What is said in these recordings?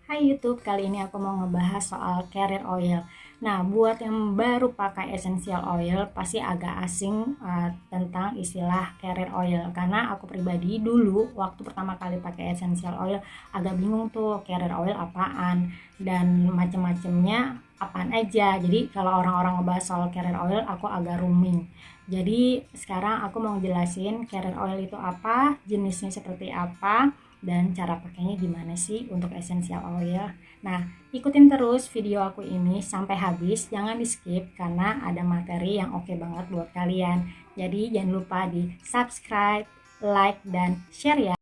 Hai YouTube, kali ini aku mau ngebahas soal carrier oil. Nah, buat yang baru pakai essential oil pasti agak asing tentang istilah carrier oil, karena aku pribadi dulu waktu pertama kali pakai essential oil agak bingung tuh carrier oil apaan dan macem-macemnya apaan aja. Jadi kalau orang-orang ngebahas soal carrier oil aku agak rooming. Jadi sekarang aku mau jelasin carrier oil itu apa, jenisnya seperti apa, dan cara pakainya gimana sih untuk essential oil. Nah, ikutin terus video aku ini sampai habis, jangan di skip karena ada materi yang oke banget buat kalian. Jadi jangan lupa di subscribe, like, dan share ya.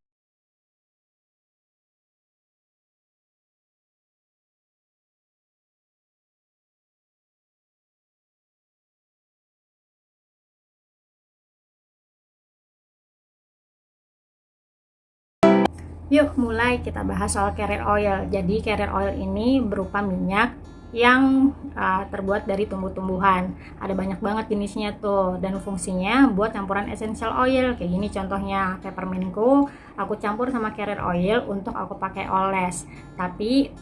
Yuk mulai kita bahas soal carrier oil. Jadi carrier oil ini berupa minyak yang terbuat dari tumbuh-tumbuhan. Ada banyak banget jenisnya tuh, dan fungsinya buat campuran essential oil. Kayak gini contohnya peppermintku, aku campur sama carrier oil untuk aku pakai oles. Tapi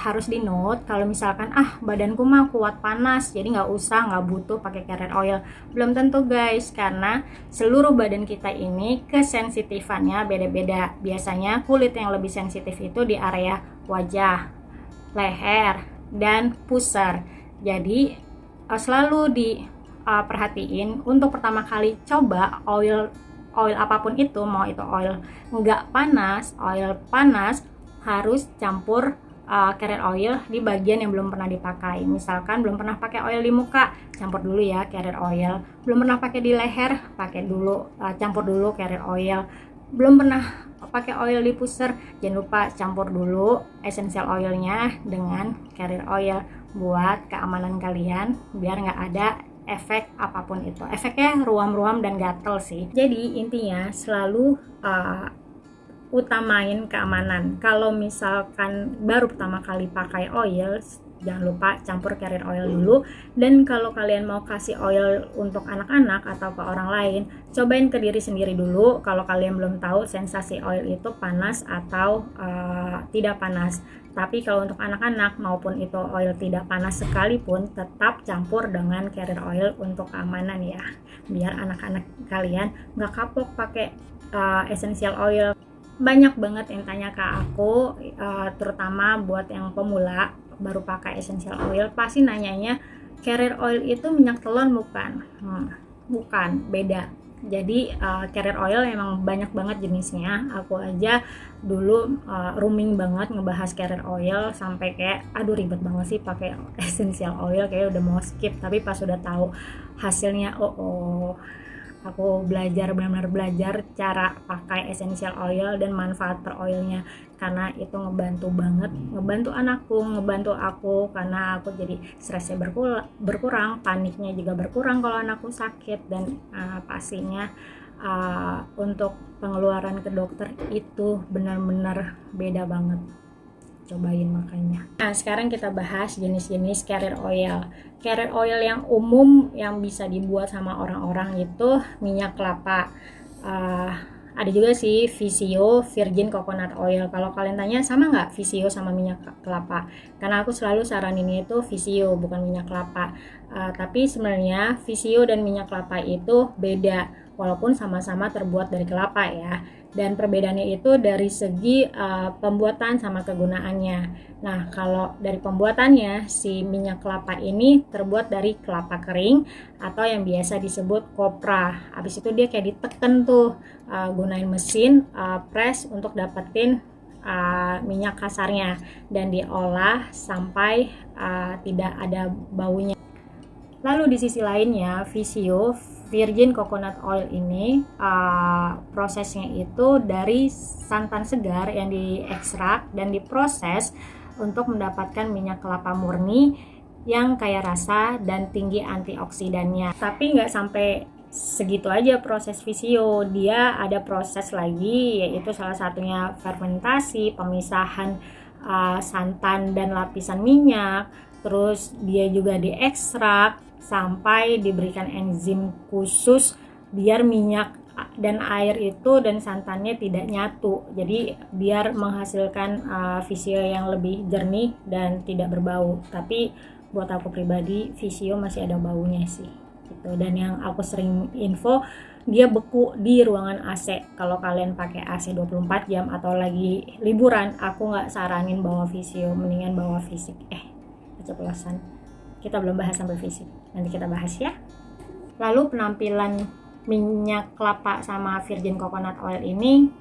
harus di note kalau misalkan badanku mah kuat panas, jadi nggak butuh pakai carrier oil. Belum tentu guys, karena seluruh badan kita ini kesensitifannya beda-beda. Biasanya kulit yang lebih sensitif itu di area wajah, leher, dan pusar. Jadi selalu perhatiin untuk pertama kali coba oil apapun itu, mau itu oil nggak panas, oil panas, harus campur carrier oil di bagian yang belum pernah dipakai. Misalkan belum pernah pakai oil di muka, campur dulu ya carrier oil. Belum pernah pakai di leher, pakai dulu, campur dulu carrier oil. Belum pernah pakai oil di pusar, jangan lupa campur dulu essential oilnya dengan carrier oil buat keamanan kalian, biar nggak ada efek apapun itu. Efeknya ruam-ruam dan gatel sih. Jadi intinya selalu utamain keamanan. Kalau misalkan baru pertama kali pakai oil, jangan lupa campur carrier oil dulu. Dan kalau kalian mau kasih oil untuk anak-anak atau ke orang lain, cobain ke diri sendiri dulu. Kalau kalian belum tahu sensasi oil itu panas atau tidak panas. Tapi kalau untuk anak-anak maupun itu oil tidak panas sekalipun, tetap campur dengan carrier oil untuk keamanan ya, biar anak-anak kalian nggak kapok pakai essential oil. Banyak banget yang tanya ke aku, terutama buat yang pemula baru pakai essential oil, pasti nanyanya carrier oil itu minyak telon bukan? Bukan, beda. Jadi carrier oil emang banyak banget jenisnya. Aku aja dulu rooming banget ngebahas carrier oil sampai kayak aduh ribet banget sih pakai essential oil, kayak udah mau skip. Tapi pas udah tahu hasilnya, aku benar-benar belajar cara pakai essential oil dan manfaat per oilnya, karena itu ngebantu banget, ngebantu anakku, ngebantu aku, karena aku jadi stresnya berkurang, paniknya juga berkurang kalau anakku sakit. Dan pastinya untuk pengeluaran ke dokter itu benar-benar beda banget. Cobain makanya. Nah, sekarang kita bahas jenis-jenis carrier oil. Carrier oil yang umum yang bisa dibuat sama orang-orang itu minyak kelapa. Ada juga sih Visio Virgin Coconut Oil. Kalau kalian tanya sama nggak Visio sama minyak kelapa? Karena aku selalu saraninnya itu Visio bukan minyak kelapa. Tapi sebenarnya Visio dan minyak kelapa itu beda, walaupun sama-sama terbuat dari kelapa ya. Dan perbedaannya itu dari segi pembuatan sama kegunaannya. Nah, kalau dari pembuatannya, si minyak kelapa ini terbuat dari kelapa kering atau yang biasa disebut kopra. Habis itu dia kayak diteken tuh, gunain mesin press untuk dapetin minyak kasarnya, dan diolah sampai tidak ada baunya. Lalu di sisi lainnya, Visio Virgin Coconut Oil ini prosesnya itu dari santan segar yang diekstrak dan diproses untuk mendapatkan minyak kelapa murni yang kaya rasa dan tinggi antioksidannya. Tapi nggak sampai segitu aja proses Visio, dia ada proses lagi, yaitu salah satunya fermentasi, pemisahan santan dan lapisan minyak. Terus dia juga diekstrak sampai diberikan enzim khusus biar minyak dan air itu dan santannya tidak nyatu, jadi biar menghasilkan Visio yang lebih jernih dan tidak berbau. Tapi buat aku pribadi Visio masih ada baunya sih gitu. Dan yang aku sering info, dia beku di ruangan AC. Kalau kalian pakai AC 24 jam atau lagi liburan, aku nggak saranin bawa Visio, mendingan bawa fisik. Keceplosan, kita belum bahas sampai fisik, nanti kita bahas ya. Lalu penampilan minyak kelapa sama virgin coconut oil ini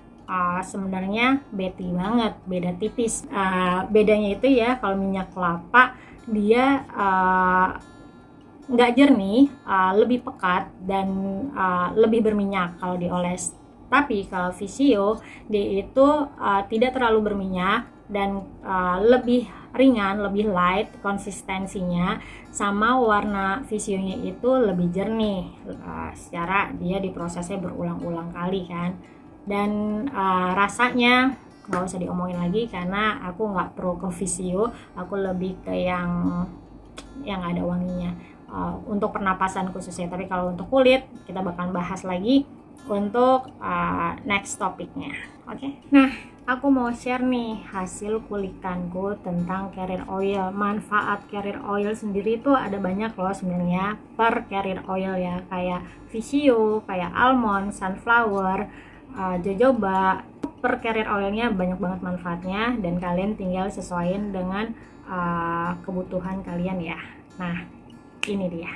sebenarnya beda tipis. Bedanya itu ya, kalau minyak kelapa dia nggak jernih, lebih pekat dan lebih berminyak kalau dioles. Tapi kalau Visio dia itu tidak terlalu berminyak dan lebih ringan, lebih light konsistensinya, sama warna Visionya itu lebih jernih secara dia diprosesnya berulang-ulang kali kan. Dan rasanya nggak usah diomongin lagi karena aku nggak pro ke Visio, aku lebih ke yang ada wanginya untuk pernapasan khususnya. Tapi kalau untuk kulit kita bakalan bahas lagi untuk next topiknya. Oke. Nah, aku mau share nih hasil kulikanku tentang carrier oil. Manfaat carrier oil sendiri itu ada banyak loh sebenarnya per carrier oil ya, kayak Visio, kayak almond, sunflower, jojoba. Per carrier oilnya banyak banget manfaatnya dan kalian tinggal sesuaiin dengan kebutuhan kalian ya. Nah, ini dia.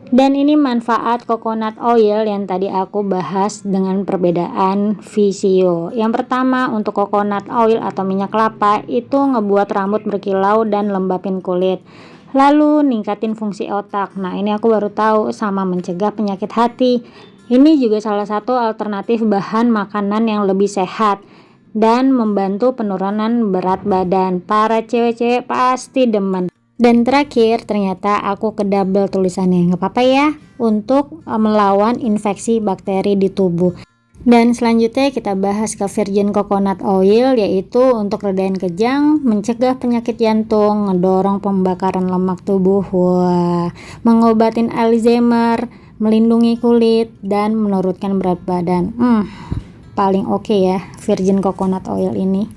Dan ini manfaat coconut oil yang tadi aku bahas dengan perbedaan Visio. Yang pertama, untuk coconut oil atau minyak kelapa itu ngebuat rambut berkilau dan lembapin kulit. Lalu ningkatin fungsi otak. Nah, ini aku baru tahu, sama mencegah penyakit hati. Ini juga salah satu alternatif bahan makanan yang lebih sehat dan membantu penurunan berat badan. Para cewek-cewek pasti demen. Dan terakhir, ternyata aku kedouble tulisannya, nggak apa-apa ya, untuk melawan infeksi bakteri di tubuh. Dan selanjutnya kita bahas ke virgin coconut oil, yaitu untuk redain kejang, mencegah penyakit jantung, ngedorong pembakaran lemak tubuh, mengobatin Alzheimer, melindungi kulit, dan menurunkan berat badan. Paling oke ya virgin coconut oil ini.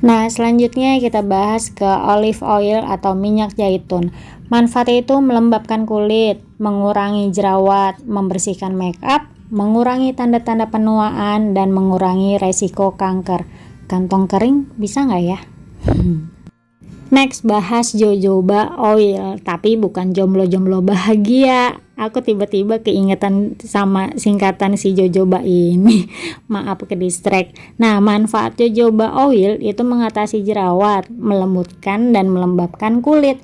Nah, selanjutnya kita bahas ke olive oil atau minyak zaitun. Manfaatnya itu melembabkan kulit, mengurangi jerawat, membersihkan make up, mengurangi tanda-tanda penuaan, dan mengurangi resiko kanker. Kantong kering bisa nggak ya? Next, bahas jojoba oil, tapi bukan jomblo-jomblo bahagia. Aku tiba-tiba keingetan sama singkatan si jojoba ini. Maaf ke distract. Nah, manfaat jojoba oil itu mengatasi jerawat, melembutkan dan melembabkan kulit,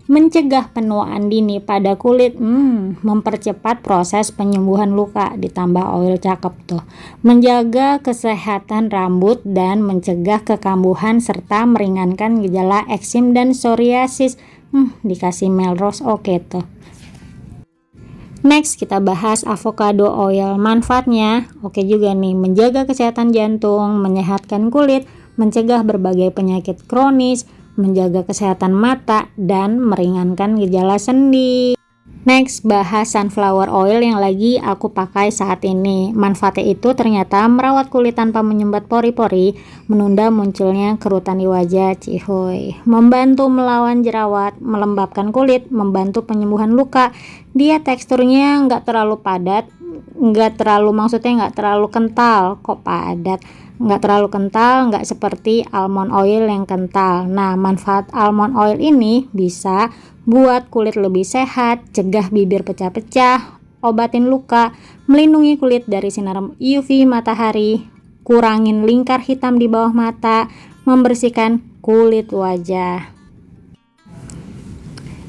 mencegah penuaan dini pada kulit, mempercepat proses penyembuhan luka, ditambah oil cakep tuh, menjaga kesehatan rambut dan mencegah kekambuhan serta meringankan gejala eksim dan psoriasis. Dikasih Melrose oke tuh. Next, kita bahas avocado oil. Manfaatnya oke juga nih, menjaga kesehatan jantung, menyehatkan kulit, mencegah berbagai penyakit kronis, menjaga kesehatan mata, dan meringankan gejala sendi. Next, bahas sunflower oil yang lagi aku pakai saat ini. Manfaatnya itu ternyata merawat kulit tanpa menyumbat pori-pori, menunda munculnya kerutan di wajah, cihoy, membantu melawan jerawat, melembabkan kulit, membantu penyembuhan luka. Dia teksturnya nggak terlalu padat, nggak terlalu kental, kok padat. Nggak terlalu kental, nggak seperti almond oil yang kental. Nah, manfaat almond oil ini bisa buat kulit lebih sehat, cegah bibir pecah-pecah, obatin luka, melindungi kulit dari sinar UV matahari, kurangin lingkar hitam di bawah mata, membersihkan kulit wajah.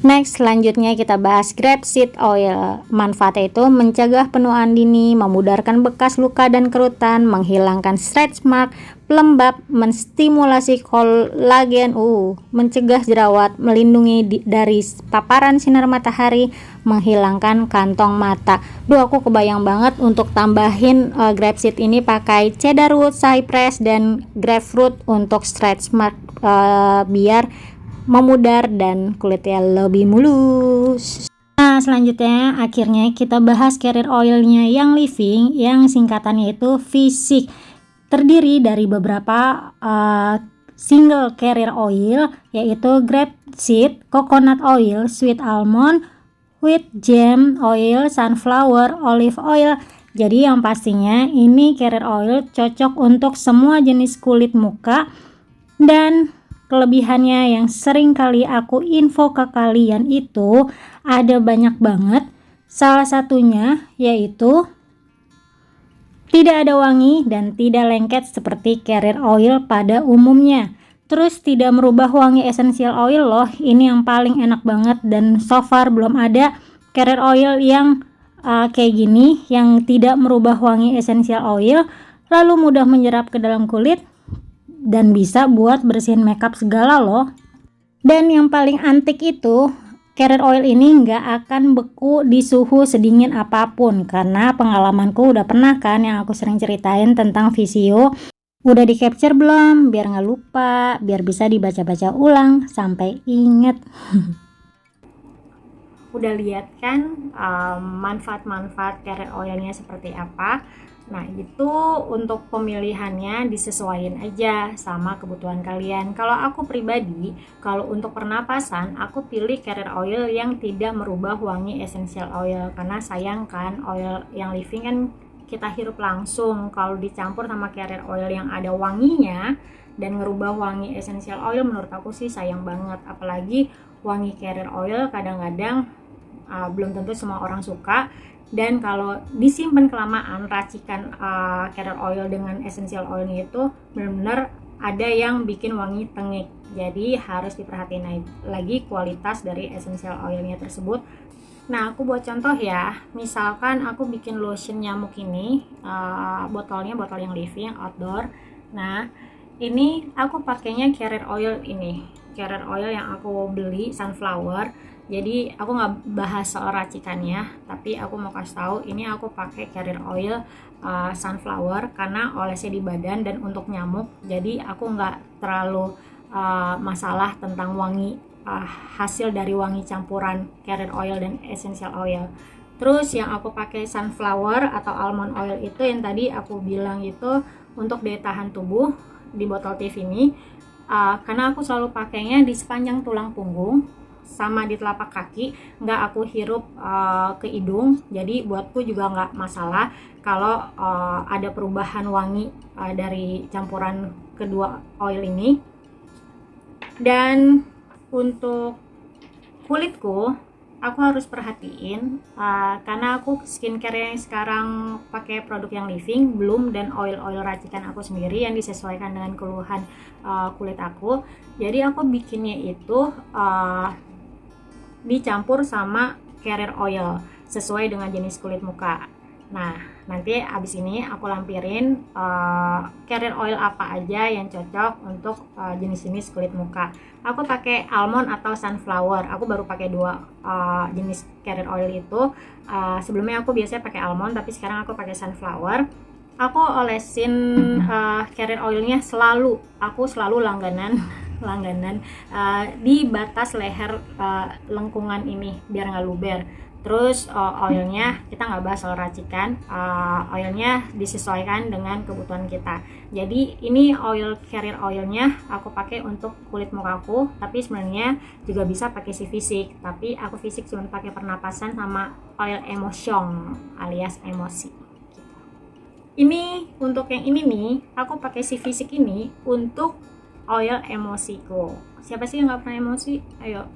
Next, selanjutnya kita bahas grapeseed oil. Manfaatnya itu mencegah penuaan dini, memudarkan bekas luka dan kerutan, menghilangkan stretch mark, pelembab, menstimulasi kolagen, mencegah jerawat, melindungi dari paparan sinar matahari, menghilangkan kantong mata. Aku kebayang banget untuk tambahin grapeseed ini pakai cedarwood, cypress, dan grapefruit untuk stretch mark biar memudar dan kulitnya lebih mulus. Nah, Nah, selanjutnya akhirnya kita bahas carrier oilnya yang living, yang singkatannya itu Fisik. Terdiri dari beberapa single carrier oil, yaitu grapeseed, coconut oil, sweet almond, wheat germ oil, sunflower, olive oil. Jadi yang pastinya ini carrier oil cocok untuk semua jenis kulit muka, dan kelebihannya yang sering kali aku info ke kalian itu ada banyak banget. Salah satunya yaitu tidak ada wangi dan tidak lengket seperti carrier oil pada umumnya. Terus tidak merubah wangi essential oil loh. Ini yang paling enak banget, dan so far belum ada carrier oil yang kayak gini, yang tidak merubah wangi essential oil, lalu mudah menyerap ke dalam kulit dan bisa buat bersihin makeup segala loh. Dan yang paling antik itu, carrier oil ini nggak akan beku di suhu sedingin apapun, karena pengalamanku udah pernah kan yang aku sering ceritain tentang Visio. Udah di capture belum? Biar nggak lupa, biar bisa dibaca-baca ulang sampai inget. Udah lihat kan manfaat-manfaat carrier oilnya seperti apa. Nah, itu untuk pemilihannya disesuaikan aja sama kebutuhan kalian. Kalau aku pribadi, kalau untuk pernapasan, aku pilih carrier oil yang tidak merubah wangi essential oil, karena sayang kan, oil yang living kan kita hirup langsung. Kalau dicampur sama carrier oil yang ada wanginya dan ngerubah wangi essential oil, menurut aku sih sayang banget. Apalagi wangi carrier oil kadang-kadang belum tentu semua orang suka, dan kalau disimpan kelamaan racikan carrier oil dengan essential oilnya itu benar-benar ada yang bikin wangi tengik. Jadi harus diperhatiin lagi kualitas dari essential oilnya tersebut. Nah, aku buat contoh ya, misalkan aku bikin lotion nyamuk ini, botolnya botol yang living outdoor. Nah, ini aku pakainya carrier oil ini, carrier oil yang aku beli sunflower. Jadi aku nggak bahas soal racikannya, tapi aku mau kasih tahu ini aku pakai carrier oil sunflower karena olesnya di badan dan untuk nyamuk. Jadi aku nggak terlalu masalah tentang wangi, hasil dari wangi campuran carrier oil dan essential oil. Terus yang aku pakai sunflower atau almond oil itu yang tadi aku bilang itu untuk daya tahan tubuh di botol TV ini, karena aku selalu pakainya di sepanjang tulang punggung sama di telapak kaki, nggak aku hirup ke hidung. Jadi buatku juga nggak masalah kalau ada perubahan wangi dari campuran kedua oil ini. Dan untuk kulitku, aku harus perhatiin karena aku skincare yang sekarang pakai produk yang living belum, dan oil racikan aku sendiri yang disesuaikan dengan keluhan kulit aku. Jadi aku bikinnya itu dicampur sama carrier oil sesuai dengan jenis kulit muka. Nah, nanti abis ini aku lampirin carrier oil apa aja yang cocok untuk jenis-jenis kulit muka. Aku pakai almond atau sunflower. Aku baru pakai dua jenis carrier oil itu. Sebelumnya aku biasanya pakai almond, tapi sekarang aku pakai sunflower. Aku olesin carrier oilnya aku selalu langganan di batas leher lengkungan ini biar nggak luber. Terus oilnya kita nggak bahas soal racikan, oilnya disesuaikan dengan kebutuhan kita. Jadi ini carrier oilnya aku pakai untuk kulit mukaku, tapi sebenarnya juga bisa pakai si Fisik, tapi aku Fisik cuma pakai pernapasan sama oil emotion alias emosi. Ini untuk yang ini nih, aku pakai si Fisik ini untuk oil emosiku. Siapa sih yang gak pernah emosi? Ayo,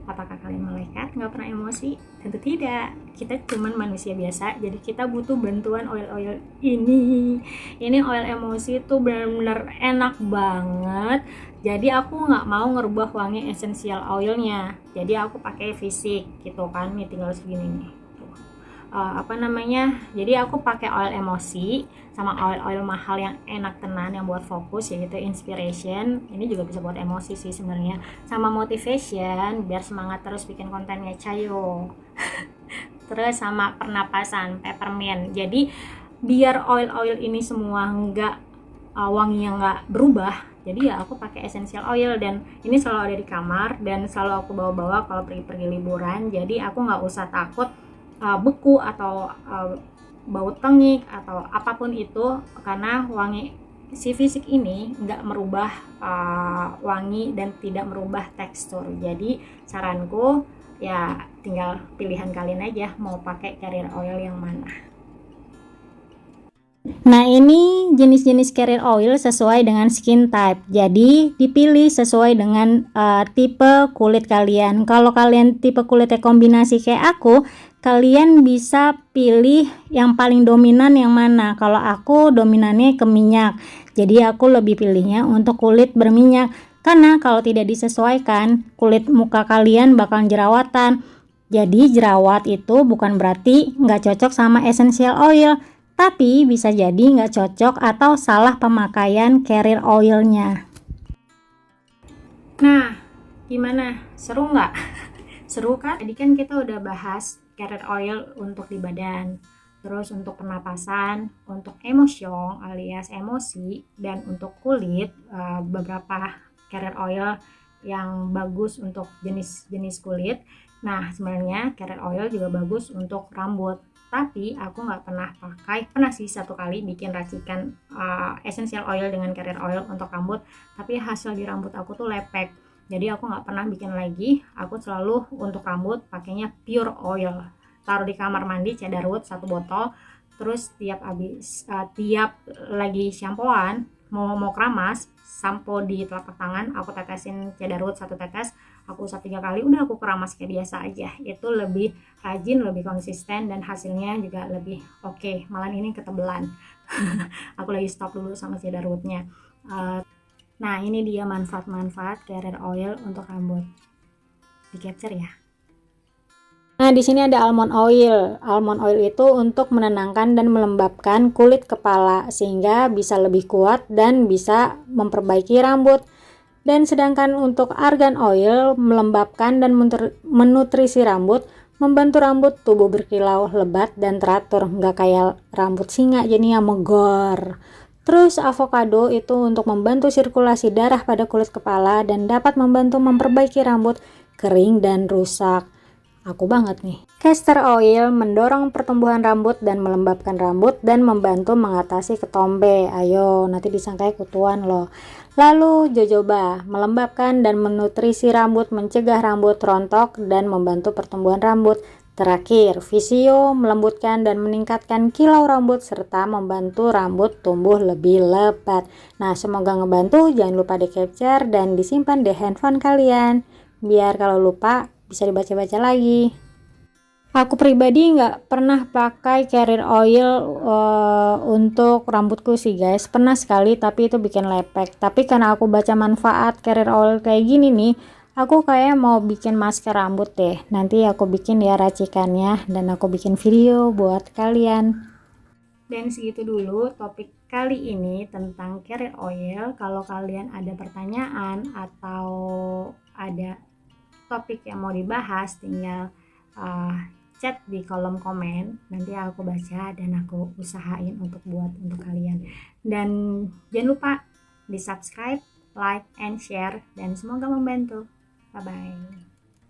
apakah kalian malaikat gak pernah emosi? Tentu tidak, kita cuman manusia biasa, jadi kita butuh bantuan oil ini. Ini oil emosi itu benar-benar enak banget. Jadi aku gak mau ngerubah wangi essential oilnya, jadi aku pakai Fisik gitu kan. Nih tinggal segini nih. Jadi aku pakai oil emosi sama oil mahal yang enak tenan yang buat fokus, yaitu inspiration. Ini juga bisa buat emosi sih sebenarnya, sama motivation biar semangat terus bikin kontennya cayo. Terus sama pernapasan peppermint. Jadi biar oil ini semua nggak wanginya nggak berubah, jadi ya aku pakai essential oil, dan ini selalu ada di kamar dan selalu aku bawa-bawa kalau pergi-pergi liburan. Jadi aku nggak usah takut beku atau bau tengik atau apapun itu, karena wangi si fisik ini nggak merubah wangi dan tidak merubah tekstur. Jadi saranku ya tinggal pilihan kalian aja mau pakai carrier oil yang mana. Nah, ini jenis-jenis carrier oil sesuai dengan skin type. Jadi, dipilih sesuai dengan tipe kulit kalian. Kalau kalian tipe kulitnya kombinasi kayak aku, kalian bisa pilih yang paling dominan yang mana. Kalau aku dominannya ke minyak. Jadi, aku lebih pilihnya untuk kulit berminyak. Karena kalau tidak disesuaikan, kulit muka kalian bakal jerawatan. Jadi, jerawat itu bukan berarti nggak cocok sama essential oil, tapi bisa jadi nggak cocok atau salah pemakaian carrier oilnya. Nah, gimana? Seru nggak? Seru kan? Tadi kan kita udah bahas carrier oil untuk di badan, terus untuk pernapasan, untuk emotion alias emosi, dan untuk kulit beberapa carrier oil yang bagus untuk jenis-jenis kulit. Nah, sebenarnya carrier oil juga bagus untuk rambut. Tapi aku nggak pernah sih satu kali bikin racikan essential oil dengan carrier oil untuk rambut, tapi hasil di rambut aku tuh lepek. Jadi aku nggak pernah bikin lagi. Aku selalu untuk rambut pakainya pure oil, taruh di kamar mandi cedarwood 1 botol, terus tiap lagi shampooan mau keramas, sampo di telapak tangan aku tetesin cedarwood 1 tetes, aku usap 3 kali, udah aku keramas kayak biasa aja. Itu lebih rajin, lebih konsisten, dan hasilnya juga lebih oke. Malah ini ketebelan. Aku lagi stop dulu sama cedarwoodnya. Nah, ini dia manfaat-manfaat carrier oil untuk rambut. Di capture ya. Nah, di sini ada almond oil. Almond oil itu untuk menenangkan dan melembabkan kulit kepala sehingga bisa lebih kuat dan bisa memperbaiki rambut. Dan sedangkan untuk argan oil melembabkan dan menutrisi rambut, membantu rambut tubuh berkilau, lebat dan teratur, nggak kayak rambut singa jadinya megor. Terus avocado itu untuk membantu sirkulasi darah pada kulit kepala dan dapat membantu memperbaiki rambut kering dan rusak. Aku banget nih. Castor oil mendorong pertumbuhan rambut dan melembabkan rambut dan membantu mengatasi ketombe. Ayo, nanti disangka kutuan loh. Lalu jojoba melembabkan dan menutrisi rambut, mencegah rambut rontok dan membantu pertumbuhan rambut. Terakhir, visio melembutkan dan meningkatkan kilau rambut serta membantu rambut tumbuh lebih lebat. Nah, semoga ngebantu. Jangan lupa di capture dan disimpan di handphone kalian biar kalau lupa bisa dibaca-baca lagi. Aku pribadi nggak pernah pakai carrier oil untuk rambutku sih guys. Pernah sekali tapi itu bikin lepek. Tapi karena aku baca manfaat carrier oil kayak gini nih, aku kayak mau bikin masker rambut deh. Nanti aku bikin ya racikannya dan aku bikin video buat kalian. Dan segitu dulu topik kali ini tentang carrier oil. Kalau kalian ada pertanyaan atau ada topik yang mau dibahas, tinggal chat di kolom komen, nanti aku baca dan aku usahain untuk buat untuk kalian. Dan jangan lupa di subscribe, like, and share, dan semoga membantu. Bye bye.